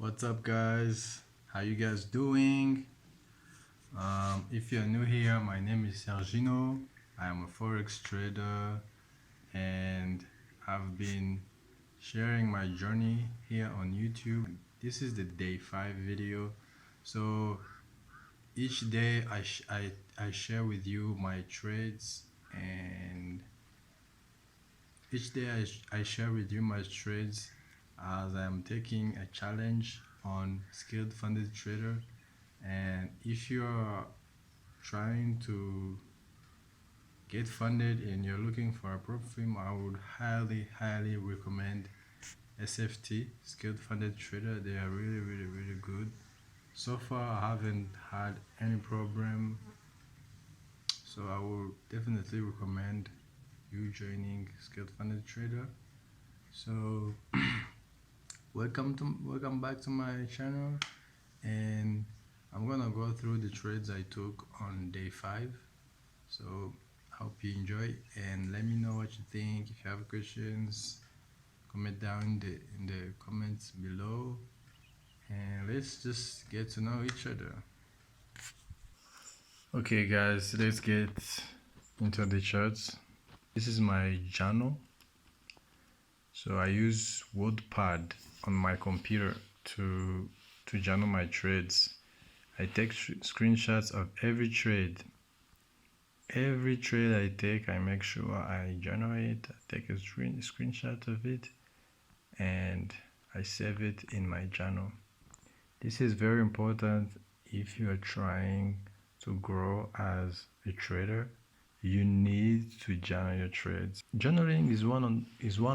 What's up, guys? How you guys doing? If you're new here, my name is Sergino. I am a forex trader, and I've been sharing my journey here on YouTube. This is the day 5 video. So each day I share with you my trades, and each day I share with you my trades as I am taking a challenge on Skilled Funded Trader. And if you're trying to get funded and you're looking for a prop firm, I would highly recommend SFT, Skilled Funded Trader. They are really good. So far I haven't had any problem, so I will definitely recommend you joining Skilled Funded Trader. So welcome back to my channel, and I'm gonna go through the trades I took on day 5. So hope you enjoy, and let me know what you think. If you have questions, comment down in the comments below, and let's just get to know each other. Okay guys, let's get into the charts. This is my journal. So I use WordPad on my computer to journal my trades. I take screenshots of every trade. Every trade I take, I make sure I journal it. I take a screenshot of it, and I save it in my journal. This is very important if you are trying to grow as a trader. You need to journal your trades. Journaling is one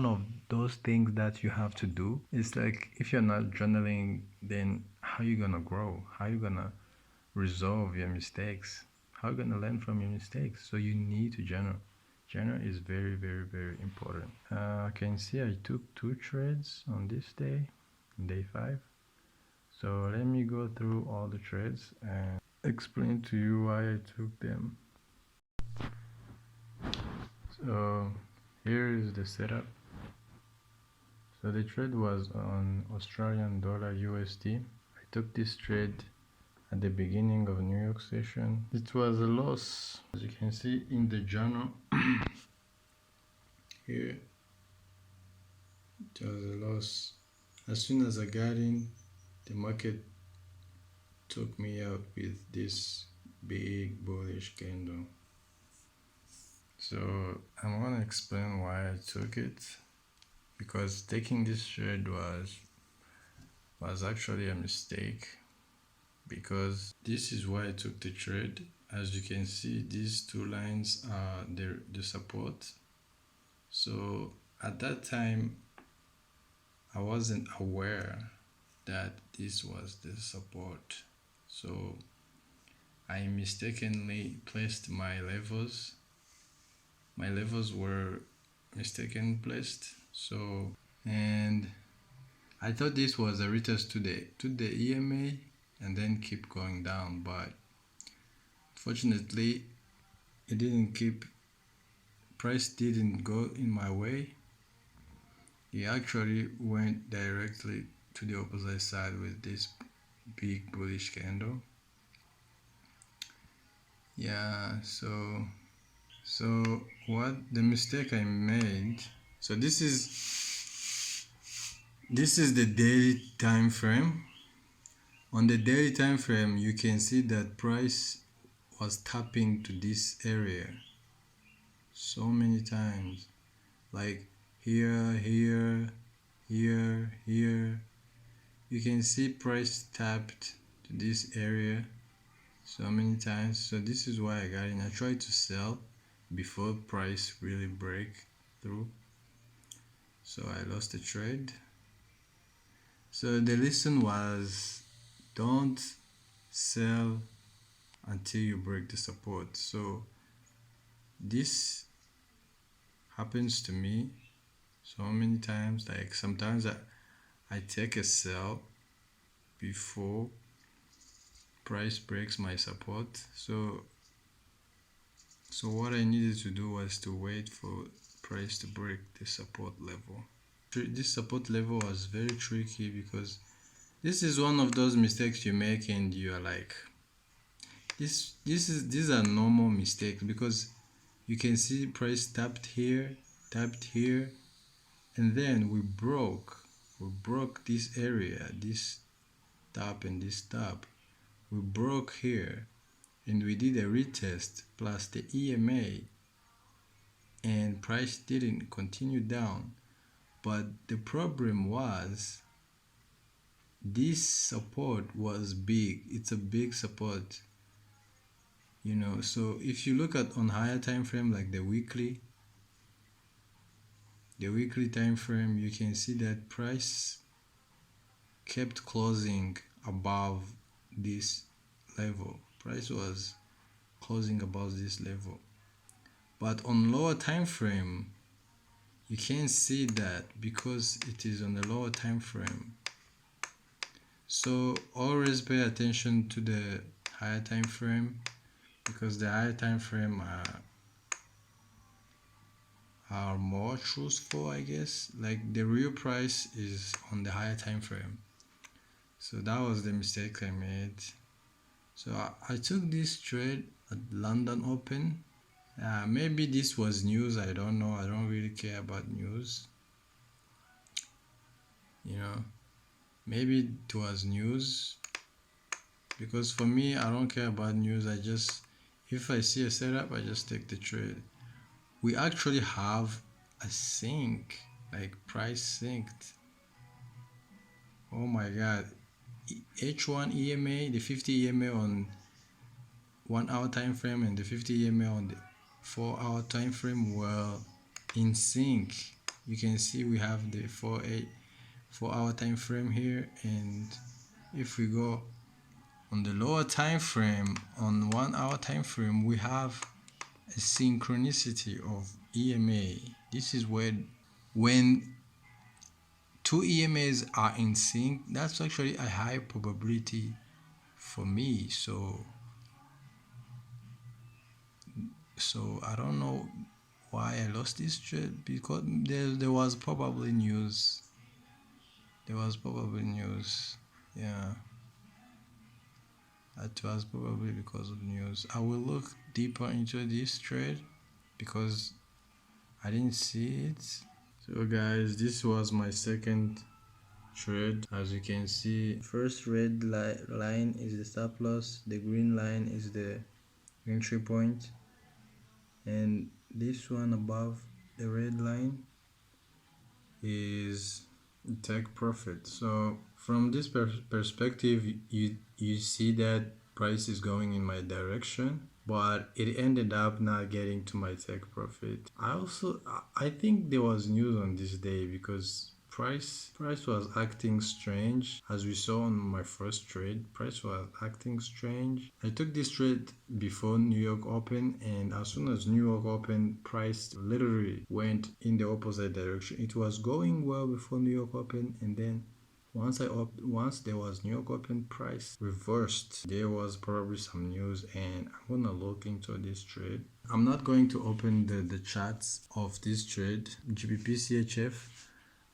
of those things that you have to do. It's like if you're not journaling, then how are you gonna grow? How are you gonna resolve your mistakes? How are you gonna learn from your mistakes? So you need to journal. Journal is very important. I can see I took 2 trades on this day, day 5. So let me go through all the trades and explain to you why I took them. So here is the setup. So the trade was on Australian dollar USD. I took this trade at the beginning of New York session. It was a loss, as you can see in the journal. Here it was a loss. As soon as I got in, the market took me out with this big bullish candle. So I'm gonna explain why I took it, because taking this trade was actually a mistake, because this is why I took the trade. As you can see, these 2 lines are the support. So at that time I wasn't aware that this was the support, so I mistakenly placed my levels. My levels were mistaken placed. So, and I thought this was a retest to the EMA and then keep going down, but fortunately it didn't keep. Price didn't go in my way. It actually went directly to the opposite side with this big bullish candle. Yeah, so what the mistake I made, so this is the daily time frame. On the daily time frame, you can see that price was tapping to this area so many times, like here. You can see price tapped to this area so many times. So this is why I got in. I tried to sell before price really break through, so I lost the trade. So the lesson was, don't sell until you break the support. So this happens to me so many times. Like sometimes I take a sell before price breaks my support. So what I needed to do was to wait for price to break the support level. This support level was very tricky because This is one of those mistakes you make and you are like, these are normal mistakes because you can see price tapped here, and then we broke this area, this top and this top. We broke here and we did a retest plus the EMA, and price didn't continue down. But the problem was this support was big. It's a big support, you know. So if you look at on higher time frame like the weekly time frame, you can see that price kept closing above this level. Price was closing above this level. But on lower time frame, you can't see that because it is on the lower time frame. So always pay attention to the higher time frame because the higher time frame are more truthful, I guess. Like the real price is on the higher time frame. So that was the mistake I made. So I took this trade at London Open. Maybe this was news, I don't know. I don't really care about news, you know. Maybe it was news because for me, I don't care about news. I just, if I see a setup, I just take the trade. We actually have a sync, like price synced. Oh my god. H1 EMA, the 50 EMA on 1 hour time frame and the 50 EMA on the 4 hour time frame were in sync. You can see we have the 4 hour time frame here, and if we go on the lower time frame on 1 hour time frame, we have a synchronicity of EMA. This is when two EMAs are in sync, that's actually a high probability for me. So I don't know why I lost this trade because there was probably news. There was probably news. Yeah, it was probably because of news. I will look deeper into this trade because I didn't see it. So guys, this was my second trade. As you can see, first red line is the stop loss, the green line is the entry point, and this one above the red line is take profit. So from this perspective, you see that price is going in my direction, but it ended up not getting to my take profit. I think there was news on this day because price was acting strange. As we saw on my first trade, price was acting strange. I took this trade before New York Open, and as soon as New York Open, price literally went in the opposite direction. It was going well before New York Open, and then once there was New York Open, price reversed. There was probably some news, and I'm gonna look into this trade. I'm not going to open the charts of this trade, GBP CHF.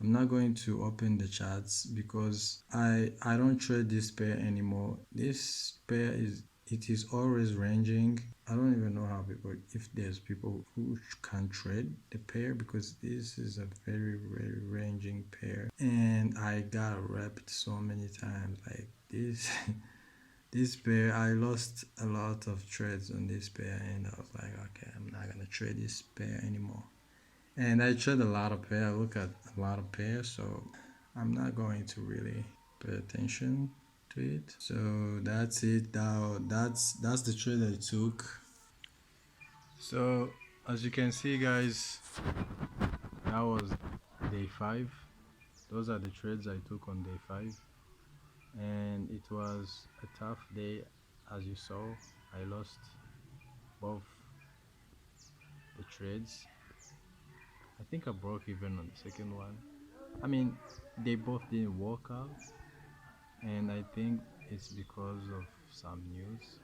I'm not going to open the charts because I don't trade this pair anymore. This pair is always ranging. I don't even know how people, if there's people who can trade the pair because this is a very ranging pair, and I got wrapped so many times like this. This pair, I lost a lot of trades on this pair, and I was like, okay, I'm not gonna trade this pair anymore. And I trade a lot of pair. I look at a lot of pairs, so I'm not going to really pay attention to it. So that's it. Now that's the trade I took. So as you can see, guys, that was day 5. Those are the trades I took on day 5, and it was a tough day. As you saw, I lost both the trades. I think I broke even on the second one. I mean, they both didn't work out, and I think it's because of some news.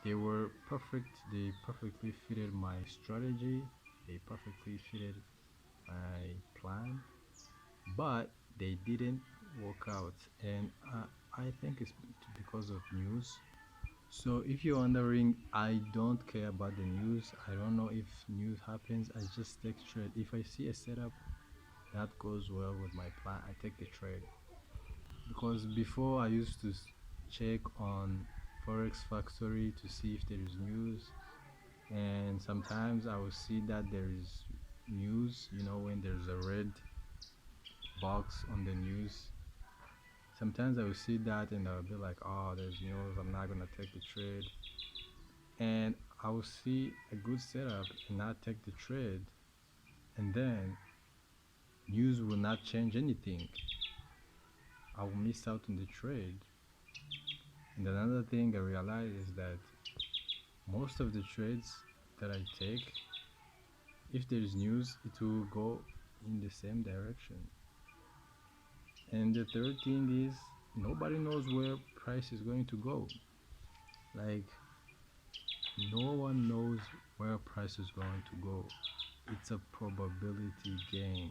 They were perfect, they perfectly fitted my strategy, they perfectly fitted my plan, but they didn't work out. And I think it's because of news. So if you're wondering, I don't care about the news. I don't know if news happens. I just take trade. If I see a setup that goes well with my plan, I take the trade. Because before I used to check on Forex Factory to see if there is news, and sometimes I will see that there is news. You know, when there's a red box on the news, sometimes I will see that and I'll be like, oh, there's news, I'm not gonna take the trade. And I will see a good setup and not take the trade, and then news will not change anything. I will miss out on the trade. And another thing I realize is that most of the trades that I take, if there is news, it will go in the same direction. And the third thing is, nobody knows where price is going to go. Like, no one knows where price is going to go. It's a probability game.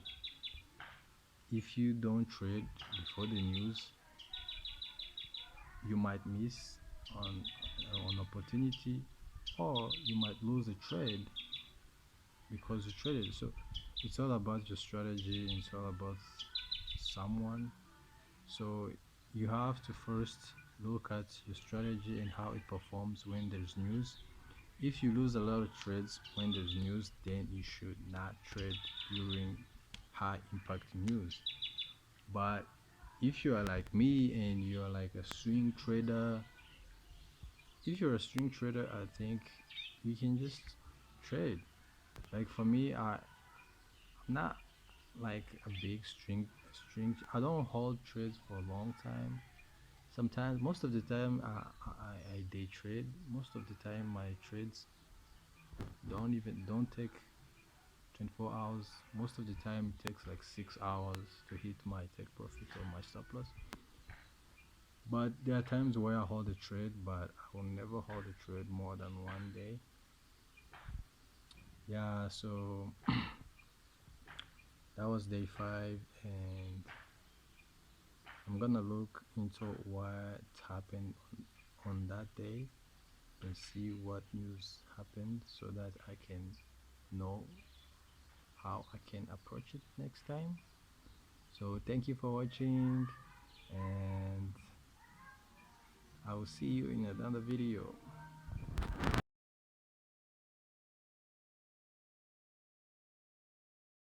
If you don't trade before the news, you might miss on an opportunity, or you might lose a trade because you traded. So it's all about your strategy, and it's all about someone. So you have to first look at your strategy and how it performs when there's news. If you lose a lot of trades when there's news, then you should not trade during high impact news. But if you are like me and you are like a swing trader, if you're a swing trader, I think you can just trade. Like for me, I'm not like a big string. I don't hold trades for a long time. Sometimes, most of the time, I day trade. Most of the time, my trades don't take 24 hours. Most of the time it takes like 6 hours to hit my take profit or my stop loss. But there are times where I hold a trade, but I will never hold a trade more than 1 day. Yeah, so that was day 5, and I'm gonna look into what happened on that day and see what news happened so that I can know how I can approach it next time. So thank you for watching, and I will see you in another video.